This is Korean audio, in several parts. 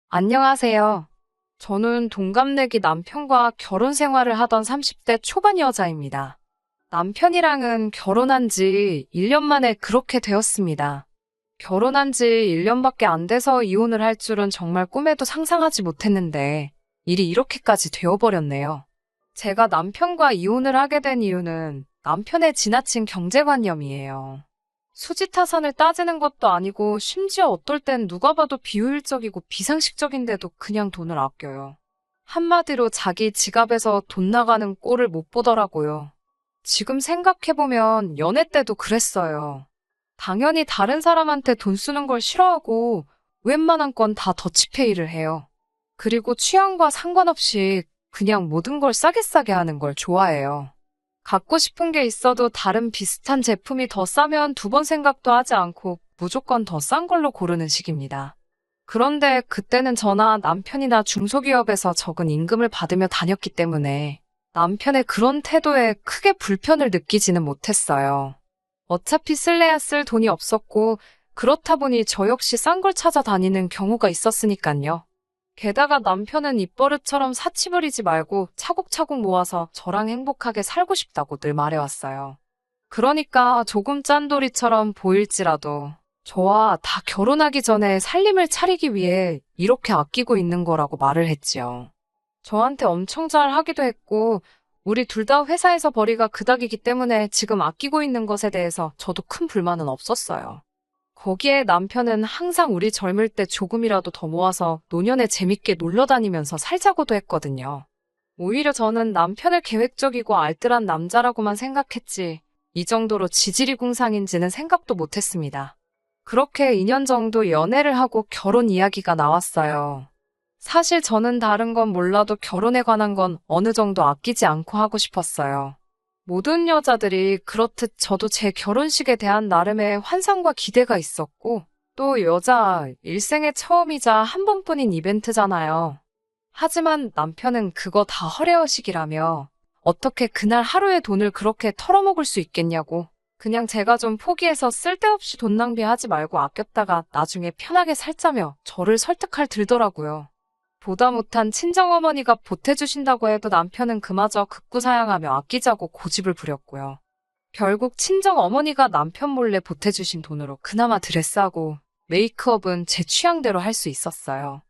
안녕하세요. 저는 동갑내기 남편과 결혼 생활을 하던 30대 초반 여자입니다. 남편이랑은 결혼한 지 1년 만에 그렇게 되었습니다. 결혼한 지 1년밖에 안 돼서 이혼을 할 줄은 정말 꿈에도 상상하지 못했는데 일이 이렇게까지 되어버렸네요. 제가 남편과 이혼을 하게 된 이유는 남편의 지나친 경제관념이에요. 수지타산을 따지는 것도 아니고 심지어 어떨 땐 누가 봐도 비효율적이고 비상식적인데도 그냥 돈을 아껴요. 한마디로 자기 지갑에서 돈 나가는 꼴을 못 보더라고요. 지금 생각해보면 연애 때도 그랬어요. 당연히 다른 사람한테 돈 쓰는 걸 싫어하고 웬만한 건 다 더치페이를 해요. 그리고 취향과 상관없이 그냥 모든 걸 싸게 싸게 하는 걸 좋아해요. 갖고 싶은 게 있어도 다른 비슷한 제품이 더 싸면 두 번 생각도 하지 않고 무조건 더 싼 걸로 고르는 식입니다. 그런데 그때는 저나 남편이나 중소기업에서 적은 임금을 받으며 다녔기 때문에 남편의 그런 태도에 크게 불편을 느끼지는 못했어요. 어차피 쓸래야 쓸 돈이 없었고 그렇다 보니 저 역시 싼 걸 찾아다니는 경우가 있었으니까요. 게다가 남편은 입버릇처럼 사치 부리지 말고 차곡차곡 모아서 저랑 행복하게 살고 싶다고 늘 말해왔어요. 그러니까 조금 짠돌이처럼 보일지라도 저와 다 결혼하기 전에 살림을 차리기 위해 이렇게 아끼고 있는 거라고 말을 했지요. 저한테 엄청 잘 하기도 했고 우리 둘 다 회사에서 벌이가 그닥이기 때문에 지금 아끼고 있는 것에 대해서 저도 큰 불만은 없었어요. 거기에 남편은 항상 우리 젊을 때 조금이라도 더 모아서 노년에 재밌게 놀러 다니면서 살자고도 했거든요. 오히려 저는 남편을 계획적이고 알뜰한 남자라고만 생각했지 이 정도로 지질이 궁상인지는 생각도 못했습니다. 그렇게 2년 정도 연애를 하고 결혼 이야기가 나왔어요. 사실 저는 다른 건 몰라도 결혼에 관한 건 어느 정도 아끼지 않고 하고 싶었어요. 모든 여자들이 그렇듯 저도 제 결혼식에 대한 나름의 환상과 기대가 있었고, 또 여자 일생의 처음이자 한 번뿐인 이벤트잖아요. 하지만 남편은 그거 다 허례허식이라며, 어떻게 그날 하루에 돈을 그렇게 털어먹을 수 있겠냐고, 그냥 제가 좀 포기해서 쓸데없이 돈 낭비하지 말고 아꼈다가 나중에 편하게 살자며 저를 설득할 들더라고요. 보다 못한 친정어머니가 보태주신다고 해도 남편은 그마저 극구사양하며 아끼자고 고집을 부렸고요. 결국 친정어머니가 남편 몰래 보태주신 돈으로 그나마 드레스하고 메이크업은 제 취향대로 할 수 있었어요.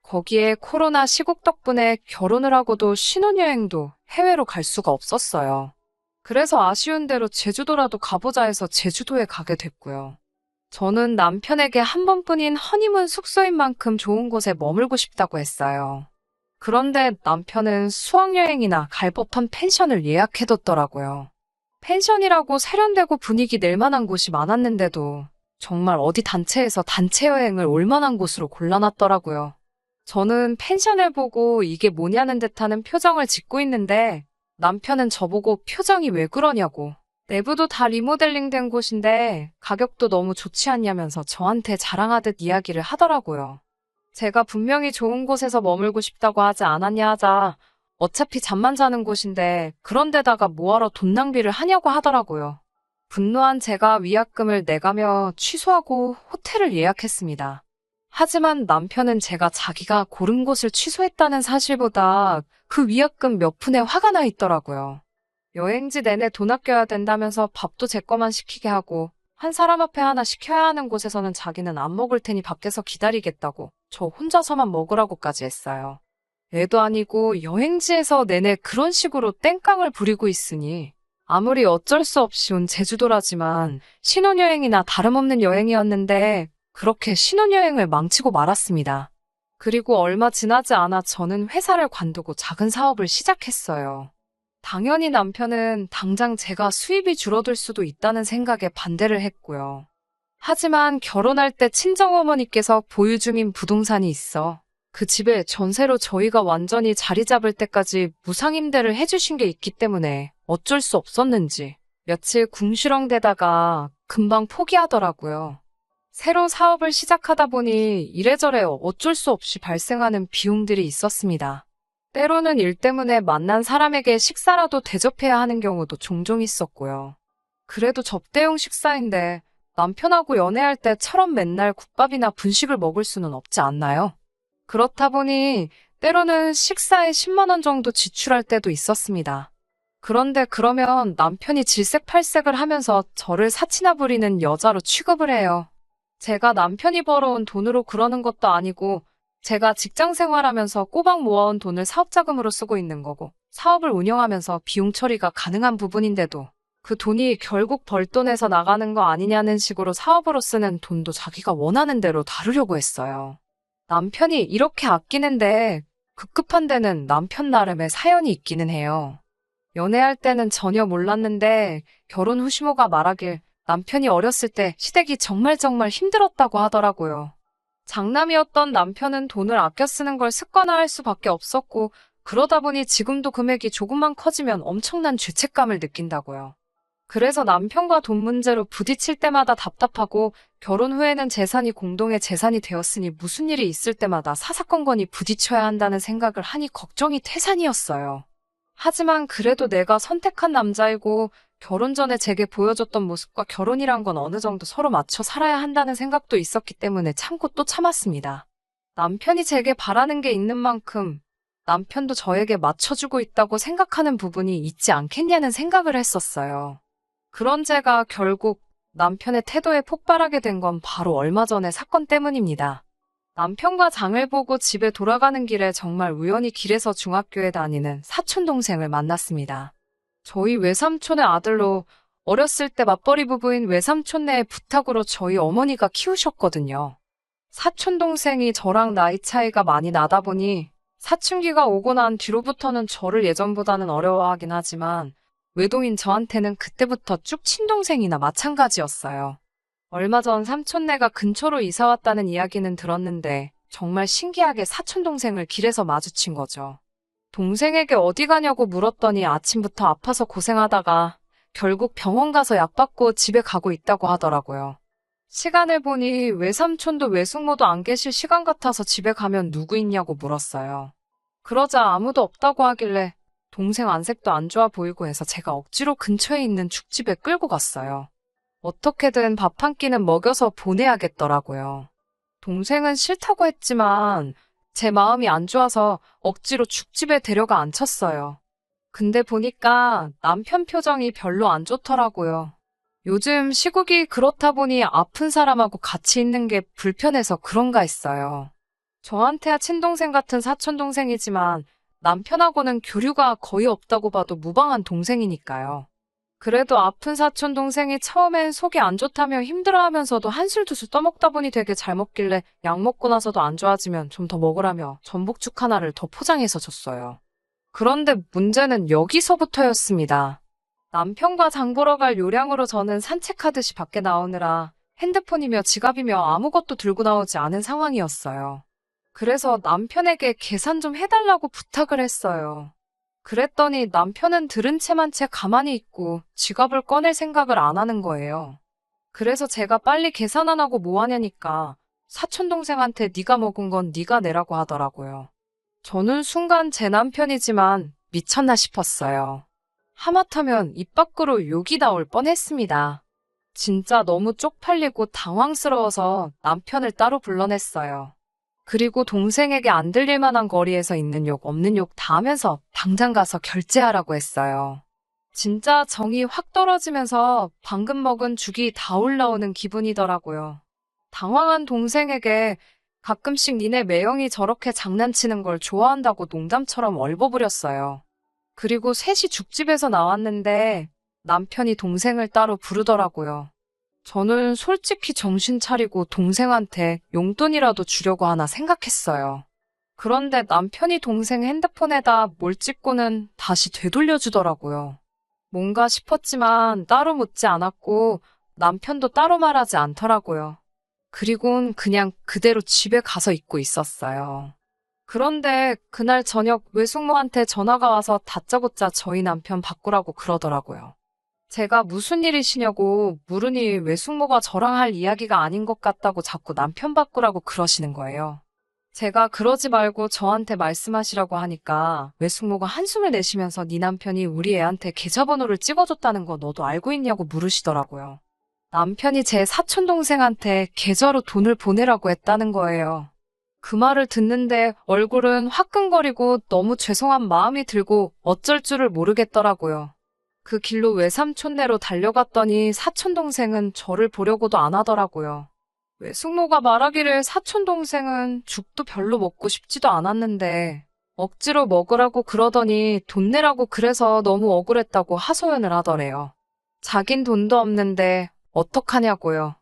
거기에 코로나 시국 덕분에 결혼을 하고도 신혼여행도 해외로 갈 수가 없었어요. 그래서 아쉬운 대로 제주도라도 가보자 해서 제주도에 가게 됐고요. 저는 남편에게 한 번뿐인 허니문 숙소인 만큼 좋은 곳에 머물고 싶다고 했어요. 그런데 남편은 수학여행이나 갈 법한 펜션을 예약해뒀더라고요. 펜션이라고 세련되고 분위기 낼 만한 곳이 많았는데도 정말 어디 단체에서 단체 여행을 올 만한 곳으로 골라놨더라고요. 저는 펜션을 보고 이게 뭐냐는 듯하는 표정을 짓고 있는데 남편은 저보고 표정이 왜 그러냐고 내부도 다 리모델링 된 곳인데 가격도 너무 좋지 않냐면서 저한테 자랑하듯 이야기를 하더라고요. 제가 분명히 좋은 곳에서 머물고 싶다고 하지 않았냐 하자 어차피 잠만 자는 곳인데 그런 데다가 뭐하러 돈 낭비를 하냐고 하더라고요. 분노한 제가 위약금을 내가며 취소하고 호텔을 예약했습니다. 하지만 남편은 제가 자기가 고른 곳을 취소했다는 사실보다 그 위약금 몇 푼에 화가 나 있더라고요. 여행지 내내 돈 아껴야 된다면서 밥도 제 거만 시키게 하고 한 사람 앞에 하나 시켜야 하는 곳에서는 자기는 안 먹을 테니 밖에서 기다리겠다고 저 혼자서만 먹으라고까지 했어요. 애도 아니고 여행지에서 내내 그런 식으로 땡깡을 부리고 있으니 아무리 어쩔 수 없이 온 제주도라지만 신혼여행이나 다름없는 여행이었는데 그렇게 신혼여행을 망치고 말았습니다. 그리고 얼마 지나지 않아 저는 회사를 관두고 작은 사업을 시작했어요. 당연히 남편은 당장 제가 수입이 줄어들 수도 있다는 생각에 반대를 했고요. 하지만 결혼할 때 친정어머니께서 보유 중인 부동산이 있어 그 집에 전세로 저희가 완전히 자리 잡을 때까지 무상임대를 해주신 게 있기 때문에 어쩔 수 없었는지 며칠 궁시렁대다가 금방 포기하더라고요. 새로 사업을 시작하다 보니 이래저래 어쩔 수 없이 발생하는 비용들이 있었습니다. 때로는 일 때문에 만난 사람에게 식사라도 대접해야 하는 경우도 종종 있었고요. 그래도 접대용 식사인데 남편하고 연애할 때처럼 맨날 국밥이나 분식을 먹을 수는 없지 않나요? 그렇다 보니 때로는 식사에 10만 원 정도 지출할 때도 있었습니다. 그런데 그러면 남편이 질색팔색을 하면서 저를 사치나 부리는 여자로 취급을 해요. 제가 남편이 벌어온 돈으로 그러는 것도 아니고 제가 직장 생활하면서 꼬박 모아온 돈을 사업자금으로 쓰고 있는 거고 사업을 운영하면서 비용 처리가 가능한 부분인데도 그 돈이 결국 벌돈에서 나가는 거 아니냐는 식으로 사업으로 쓰는 돈도 자기가 원하는 대로 다루려고 했어요. 남편이 이렇게 아끼는데 급급한 데는 남편 나름의 사연이 있기는 해요. 연애할 때는 전혀 몰랐는데 결혼 후 시모가 말하길 남편이 어렸을 때 시댁이 정말 힘들었다고 하더라고요. 장남이었던 남편은 돈을 아껴 쓰는 걸 습관화할 수밖에 없었고 그러다 보니 지금도 금액이 조금만 커지면 엄청난 죄책감을 느낀다고요. 그래서 남편과 돈 문제로 부딪힐 때마다 답답하고 결혼 후에는 재산이 공동의 재산이 되었으니 무슨 일이 있을 때마다 사사건건이 부딪혀야 한다는 생각을 하니 걱정이 태산이었어요. 하지만 그래도 내가 선택한 남자이고 결혼 전에 제게 보여줬던 모습과 결혼이란 건 어느 정도 서로 맞춰 살아야 한다는 생각도 있었기 때문에 참고 또 참았습니다. 남편이 제게 바라는 게 있는 만큼 남편도 저에게 맞춰주고 있다고 생각하는 부분이 있지 않겠냐는 생각을 했었어요. 그런 제가 결국 남편의 태도에 폭발하게 된 건 바로 얼마 전의 사건 때문입니다. 남편과 장을 보고 집에 돌아가는 길에 정말 우연히 길에서 중학교에 다니는 사촌동생을 만났습니다. 저희 외삼촌의 아들로 어렸을 때 맞벌이 부부인 외삼촌네의 부탁으로 저희 어머니가 키우셨거든요. 사촌동생이 저랑 나이 차이가 많이 나다 보니 사춘기가 오고 난 뒤로부터는 저를 예전보다는 어려워하긴 하지만 외동인 저한테는 그때부터 쭉 친동생이나 마찬가지였어요. 얼마 전 삼촌네가 근처로 이사 왔다는 이야기는 들었는데 정말 신기하게 사촌동생을 길에서 마주친 거죠. 동생에게 어디 가냐고 물었더니 아침부터 아파서 고생하다가 결국 병원 가서 약 받고 집에 가고 있다고 하더라고요. 시간을 보니 외삼촌도 외숙모도 안 계실 시간 같아서 집에 가면 누구 있냐고 물었어요. 그러자 아무도 없다고 하길래 동생 안색도 안 좋아 보이고 해서 제가 억지로 근처에 있는 죽집에 끌고 갔어요. 어떻게든 밥 한 끼는 먹여서 보내야겠더라고요. 동생은 싫다고 했지만 제 마음이 안 좋아서 억지로 죽집에 데려가 앉혔어요. 근데 보니까 남편 표정이 별로 안 좋더라고요. 요즘 시국이 그렇다 보니 아픈 사람하고 같이 있는 게 불편해서 그런가 했어요. 저한테야 친동생 같은 사촌동생이지만 남편하고는 교류가 거의 없다고 봐도 무방한 동생이니까요. 그래도 아픈 사촌동생이 처음엔 속이 안 좋다며 힘들어하면서도 한술 두술 떠먹다 보니 되게 잘 먹길래 약 먹고 나서도 안 좋아지면 좀 더 먹으라며 전복죽 하나를 더 포장해서 줬어요. 그런데 문제는 여기서부터였습니다. 남편과 장 보러 갈 요량으로 저는 산책하듯이 밖에 나오느라 핸드폰이며 지갑이며 아무것도 들고 나오지 않은 상황이었어요. 그래서 남편에게 계산 좀 해달라고 부탁을 했어요. 그랬더니 남편은 들은 채만 채 가만히 있고 지갑을 꺼낼 생각을 안 하는 거예요. 그래서 제가 빨리 계산 안 하고 뭐 하냐니까 사촌동생한테 네가 먹은 건 네가 내라고 하더라고요. 저는 순간 제 남편이지만 미쳤나 싶었어요. 하마터면 입 밖으로 욕이 나올 뻔했습니다. 진짜 너무 쪽팔리고 당황스러워서 남편을 따로 불러냈어요. 그리고 동생에게 안 들릴 만한 거리에서 있는 욕 없는 욕 다 하면서 당장 가서 결제하라고 했어요. 진짜 정이 확 떨어지면서 방금 먹은 죽이 다 올라오는 기분이더라고요. 당황한 동생에게 가끔씩 니네 매형이 저렇게 장난치는 걸 좋아한다고 농담처럼 얼버무렸어요. 그리고 셋이 죽집에서 나왔는데 남편이 동생을 따로 부르더라고요. 저는 솔직히 정신 차리고 동생한테 용돈이라도 주려고 하나 생각했어요. 그런데 남편이 동생 핸드폰에다 뭘 찍고는 다시 되돌려주더라고요. 뭔가 싶었지만 따로 묻지 않았고 남편도 따로 말하지 않더라고요. 그리고는 그냥 그대로 집에 가서 있고 있었어요. 그런데 그날 저녁 외숙모한테 전화가 와서 다짜고짜 저희 남편 바꾸라고 그러더라고요. 제가 무슨 일이시냐고 물으니 외숙모가 저랑 할 이야기가 아닌 것 같다고 자꾸 남편 바꾸라고 그러시는 거예요. 제가 그러지 말고 저한테 말씀하시라고 하니까 외숙모가 한숨을 내쉬면서 네 남편이 우리 애한테 계좌번호를 찍어줬다는 거 너도 알고 있냐고 물으시더라고요. 남편이 제 사촌동생한테 계좌로 돈을 보내라고 했다는 거예요. 그 말을 듣는데 얼굴은 화끈거리고 너무 죄송한 마음이 들고 어쩔 줄을 모르겠더라고요. 그 길로 외삼촌네로 달려갔더니 사촌동생은 저를 보려고도 안 하더라고요. 외숙모가 말하기를 사촌동생은 죽도 별로 먹고 싶지도 않았는데 억지로 먹으라고 그러더니 돈 내라고 그래서 너무 억울했다고 하소연을 하더래요. 자긴 돈도 없는데 어떡하냐고요.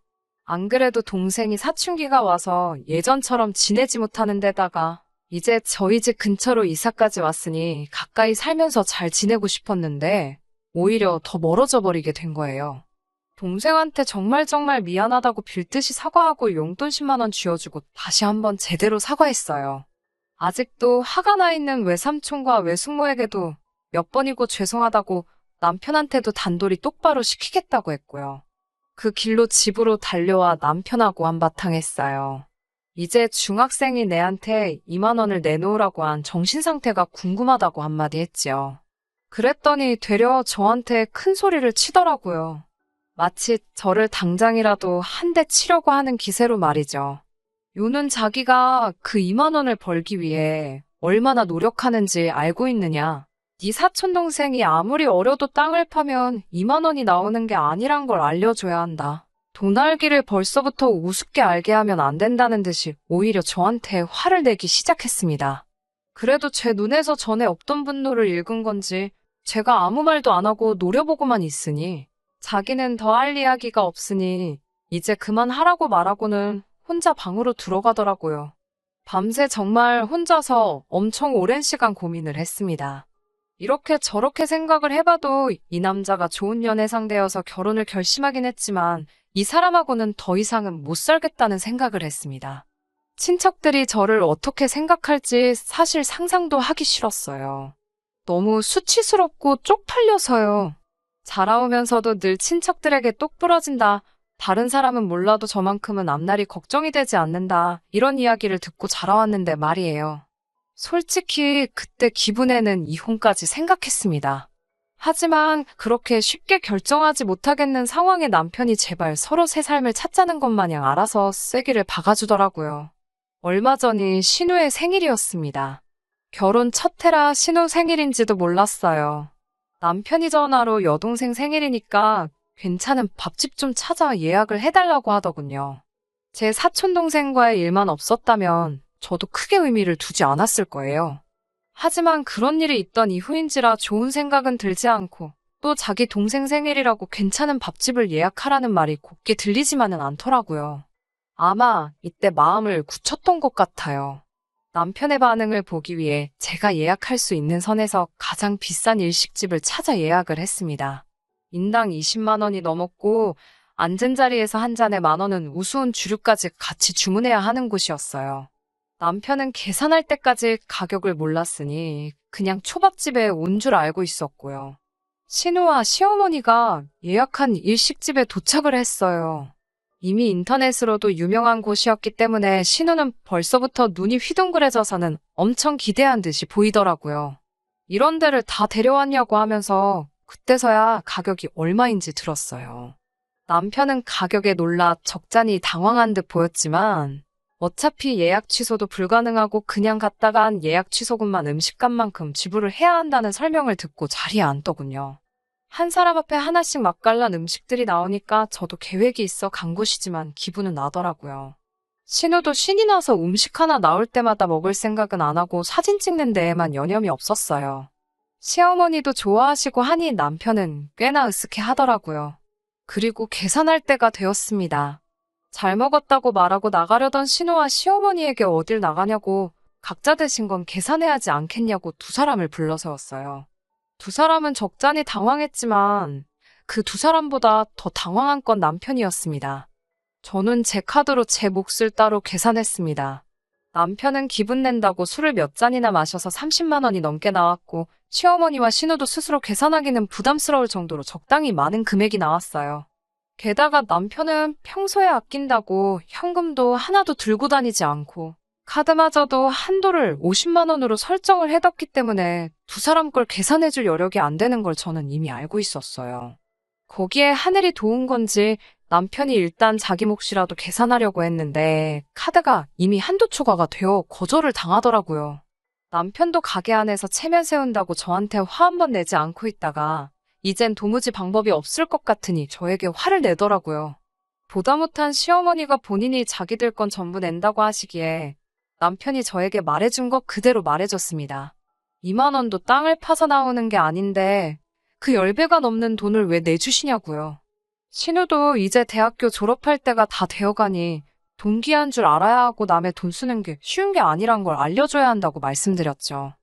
안 그래도 동생이 사춘기가 와서 예전처럼 지내지 못하는 데다가 이제 저희 집 근처로 이사까지 왔으니 가까이 살면서 잘 지내고 싶었는데 오히려 더 멀어져 버리게 된 거예요. 동생한테 정말 미안하다고 빌듯이 사과하고 용돈 10만 원 쥐어주고 다시 한번 제대로 사과했어요. 아직도 화가 나 있는 외삼촌과 외숙모에게도 몇 번이고 죄송하다고 남편한테도 단돌이 똑바로 시키겠다고 했고요. 그 길로 집으로 달려와 남편하고 한바탕 했어요. 이제 중학생이 내한테 2만 원을 내놓으라고 한 정신상태가 궁금하다고 한마디 했지요. 그랬더니 되려 저한테 큰 소리를 치더라고요. 마치 저를 당장이라도 한 대 치려고 하는 기세로 말이죠. 요는 자기가 그 2만 원을 벌기 위해 얼마나 노력하는지 알고 있느냐. 네 사촌동생이 아무리 어려도 땅을 파면 2만 원이 나오는 게 아니란 걸 알려줘야 한다. 돈 알기를 벌써부터 우습게 알게 하면 안 된다는 듯이 오히려 저한테 화를 내기 시작했습니다. 그래도 제 눈에서 전에 없던 분노를 읽은 건지 제가 아무 말도 안 하고 노려보고만 있으니 자기는 더 할 이야기가 없으니 이제 그만하라고 말하고는 혼자 방으로 들어가더라고요. 밤새 정말 혼자서 엄청 오랜 시간 고민을 했습니다. 이렇게 저렇게 생각을 해봐도 이 남자가 좋은 연애 상대여서 결혼을 결심하긴 했지만 이 사람하고는 더 이상은 못 살겠다는 생각을 했습니다. 친척들이 저를 어떻게 생각할지 사실 상상도 하기 싫었어요. 너무 수치스럽고 쪽팔려서요. 자라오면서도 늘 친척들에게 똑 부러진다. 다른 사람은 몰라도 저만큼은 앞날이 걱정이 되지 않는다. 이런 이야기를 듣고 자라왔는데 말이에요. 솔직히 그때 기분에는 이혼까지 생각했습니다. 하지만 그렇게 쉽게 결정하지 못하겠는 상황에 남편이 제발 서로 새 삶을 찾자는 것 마냥 알아서 쐐기를 박아주더라고요. 얼마 전이 신우의 생일이었습니다. 결혼 첫 해라 신우 생일인지도 몰랐어요. 남편이 전화로 여동생 생일이니까 괜찮은 밥집 좀 찾아 예약을 해달라고 하더군요. 제 사촌동생과의 일만 없었다면 저도 크게 의미를 두지 않았을 거예요. 하지만 그런 일이 있던 이후인지라 좋은 생각은 들지 않고 또 자기 동생 생일이라고 괜찮은 밥집을 예약하라는 말이 곱게 들리지만은 않더라고요. 아마 이때 마음을 굳혔던 것 같아요. 남편의 반응을 보기 위해 제가 예약할 수 있는 선에서 가장 비싼 일식집을 찾아 예약을 했습니다. 인당 20만 원이 넘었고 앉은 자리에서 한 잔에 10,000원은 우스운 주류까지 같이 주문해야 하는 곳이었어요. 남편은 계산할 때까지 가격을 몰랐으니 그냥 초밥집에 온 줄 알고 있었고요. 신우와 시어머니가 예약한 일식집에 도착을 했어요. 이미 인터넷으로도 유명한 곳이었기 때문에 신우는 벌써부터 눈이 휘둥그레져서는 엄청 기대한 듯이 보이더라고요. 이런 데를 다 데려왔냐고 하면서 그때서야 가격이 얼마인지 들었어요. 남편은 가격에 놀라 적잖이 당황한 듯 보였지만 어차피 예약 취소도 불가능하고 그냥 갔다가 한 예약 취소금만 음식값만큼 지불을 해야 한다는 설명을 듣고 자리에 앉더군요. 한 사람 앞에 하나씩 맛깔난 음식들이 나오니까 저도 계획이 있어 간 곳이지만 기분은 나더라고요. 신우도 신이 나서 음식 하나 나올 때마다 먹을 생각은 안 하고 사진 찍는 데에만 여념이 없었어요. 시어머니도 좋아하시고 하니 남편은 꽤나 으쓱해 하더라고요. 그리고 계산할 때가 되었습니다. 잘 먹었다고 말하고 나가려던 신우와 시어머니에게 어딜 나가냐고 각자 대신 건 계산해야지 않겠냐고 두 사람을 불러세웠어요. 두 사람은 적잖이 당황했지만 그 두 사람보다 더 당황한 건 남편이었습니다. 저는 제 카드로 제 몫을 따로 계산했습니다. 남편은 기분 낸다고 술을 몇 잔이나 마셔서 30만 원이 넘게 나왔고 시어머니와 신우도 스스로 계산하기는 부담스러울 정도로 적당히 많은 금액이 나왔어요. 게다가 남편은 평소에 아낀다고 현금도 하나도 들고 다니지 않고 카드마저도 한도를 50만 원으로 설정을 해뒀기 때문에 두 사람 걸 계산해줄 여력이 안 되는 걸 저는 이미 알고 있었어요. 거기에 하늘이 도운 건지 남편이 일단 자기 몫이라도 계산하려고 했는데 카드가 이미 한도 초과가 되어 거절을 당하더라고요. 남편도 가게 안에서 체면 세운다고 저한테 화 한 번 내지 않고 있다가 이젠 도무지 방법이 없을 것 같으니 저에게 화를 내더라고요. 보다 못한 시어머니가 본인이 자기들 건 전부 낸다고 하시기에 남편이 저에게 말해준 것 그대로 말해줬습니다. 2만 원도 땅을 파서 나오는 게 아닌데 그 10배가 넘는 돈을 왜 내주시냐고요. 신우도 이제 대학교 졸업할 때가 다 되어가니 돈 귀한 줄 알아야 하고 남의 돈 쓰는 게 쉬운 게 아니란 걸 알려줘야 한다고 말씀드렸죠.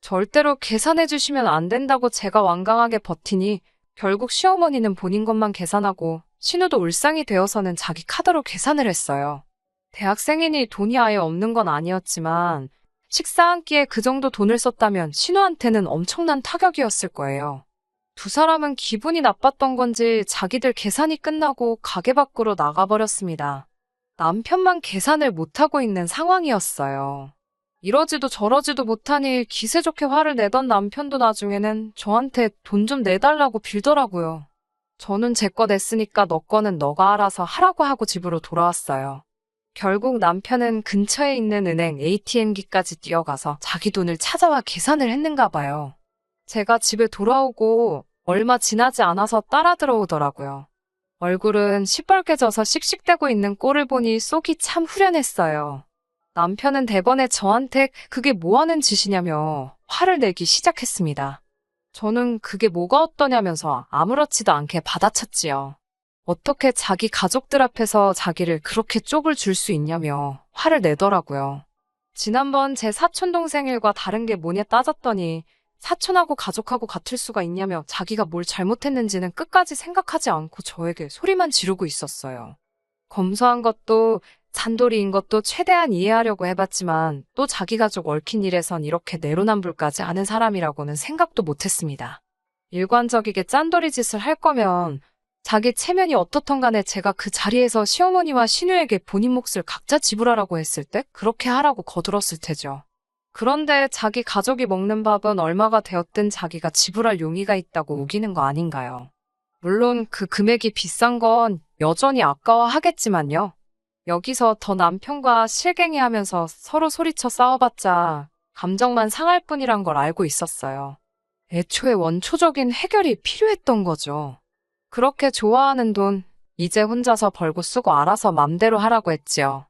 절대로 계산해 주시면 안 된다고 제가 완강하게 버티니 결국 시어머니는 본인 것만 계산하고 신우도 울상이 되어서는 자기 카드로 계산을 했어요. 대학생이니 돈이 아예 없는 건 아니었지만 식사 한 끼에 그 정도 돈을 썼다면 신우한테는 엄청난 타격이었을 거예요. 두 사람은 기분이 나빴던 건지 자기들 계산이 끝나고 가게 밖으로 나가버렸습니다. 남편만 계산을 못하고 있는 상황이었어요. 이러지도 저러지도 못하니 기세 좋게 화를 내던 남편도 나중에는 저한테 돈 좀 내달라고 빌더라고요. 저는 제 거 냈으니까 너 거는 너가 알아서 하라고 하고 집으로 돌아왔어요. 결국 남편은 근처에 있는 은행 ATM기까지 뛰어가서 자기 돈을 찾아와 계산을 했는가 봐요. 제가 집에 돌아오고 얼마 지나지 않아서 따라 들어오더라고요. 얼굴은 시뻘게 져서 씩씩대고 있는 꼴을 보니 속이 참 후련했어요. 남편은 대번에 저한테 그게 뭐 하는 짓이냐며 화를 내기 시작했습니다. 저는 그게 뭐가 어떠냐면서 아무렇지도 않게 받아쳤지요. 어떻게 자기 가족들 앞에서 자기를 그렇게 쪽을 줄 수 있냐며 화를 내더라고요. 지난번 제 사촌동 생일과 다른 게 뭐냐 따졌더니 사촌하고 가족하고 같을 수가 있냐며 자기가 뭘 잘못했는지는 끝까지 생각하지 않고 저에게 소리만 지르고 있었어요. 검소한 것도 잔돌이인 것도 최대한 이해하려고 해봤지만 또 자기 가족 얽힌 일에선 이렇게 내로남불까지 하는 사람이라고는 생각도 못했습니다. 일관적이게 짠돌이 짓을 할 거면 자기 체면이 어떻든 간에 제가 그 자리에서 시어머니와 신우에게 본인 몫을 각자 지불하라고 했을 때 그렇게 하라고 거들었을 테죠. 그런데 자기 가족이 먹는 밥은 얼마가 되었든 자기가 지불할 용의가 있다고 우기는 거 아닌가요? 물론 그 금액이 비싼 건 여전히 아까워하겠지만요. 여기서 더 남편과 실갱이하면서 서로 소리쳐 싸워봤자 감정만 상할 뿐이란 걸 알고 있었어요. 애초에 원초적인 해결이 필요했던 거죠. 그렇게 좋아하는 돈 이제 혼자서 벌고 쓰고 알아서 맘대로 하라고 했지요.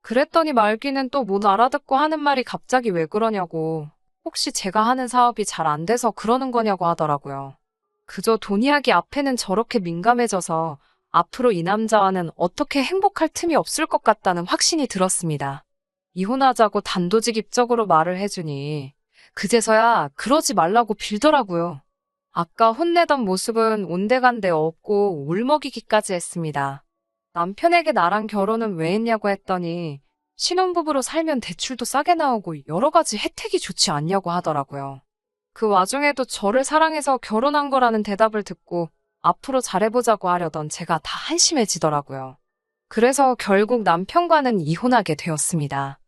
그랬더니 말귀는 또 못 알아듣고 하는 말이 갑자기 왜 그러냐고, 혹시 제가 하는 사업이 잘 안 돼서 그러는 거냐고 하더라고요. 그저 돈 이야기 앞에는 저렇게 민감해져서 앞으로 이 남자와는 어떻게 행복할 틈이 없을 것 같다는 확신이 들었습니다. 이혼하자고 단도직입적으로 말을 해주니 그제서야 그러지 말라고 빌더라고요. 아까 혼내던 모습은 온데간데 없고 울먹이기까지 했습니다. 남편에게 나랑 결혼은 왜 했냐고 했더니 신혼부부로 살면 대출도 싸게 나오고 여러 가지 혜택이 좋지 않냐고 하더라고요. 그 와중에도 저를 사랑해서 결혼한 거라는 대답을 듣고 앞으로 잘해보자고 하려던 제가 다 한심해지더라고요. 그래서 결국 남편과는 이혼하게 되었습니다.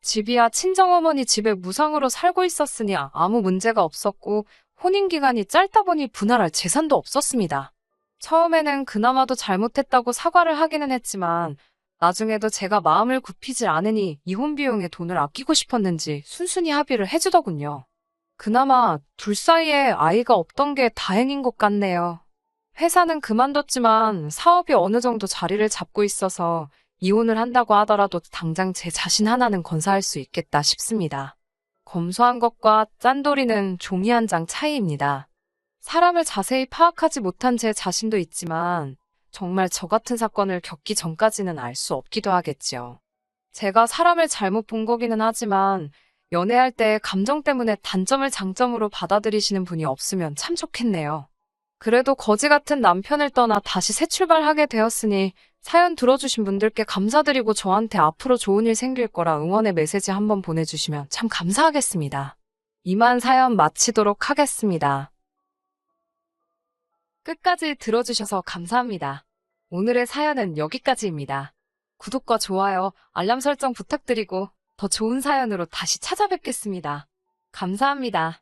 집이야 친정어머니 집에 무상으로 살고 있었으니 아무 문제가 없었고 혼인기간이 짧다 보니 분할할 재산도 없었습니다. 처음에는 그나마도 잘못했다고 사과를 하기는 했지만 나중에도 제가 마음을 굽히질 않으니 이혼 비용에 돈을 아끼고 싶었는지 순순히 합의를 해주더군요. 그나마 둘 사이에 아이가 없던 게 다행인 것 같네요. 회사는 그만뒀지만 사업이 어느 정도 자리를 잡고 있어서 이혼을 한다고 하더라도 당장 제 자신 하나는 건사할 수 있겠다 싶습니다. 검소한 것과 짠돌이는 종이 한 장 차이입니다. 사람을 자세히 파악하지 못한 제 자신도 있지만 정말 저 같은 사건을 겪기 전까지는 알 수 없기도 하겠지요. 제가 사람을 잘못 본 거기는 하지만 연애할 때 감정 때문에 단점을 장점으로 받아들이시는 분이 없으면 참 좋겠네요. 그래도 거지 같은 남편을 떠나 다시 새 출발하게 되었으니 사연 들어주신 분들께 감사드리고 저한테 앞으로 좋은 일 생길 거라 응원의 메시지 한번 보내주시면 참 감사하겠습니다. 이만 사연 마치도록 하겠습니다. 끝까지 들어주셔서 감사합니다. 오늘의 사연은 여기까지입니다. 구독과 좋아요, 알람 설정 부탁드리고 더 좋은 사연으로 다시 찾아뵙겠습니다. 감사합니다.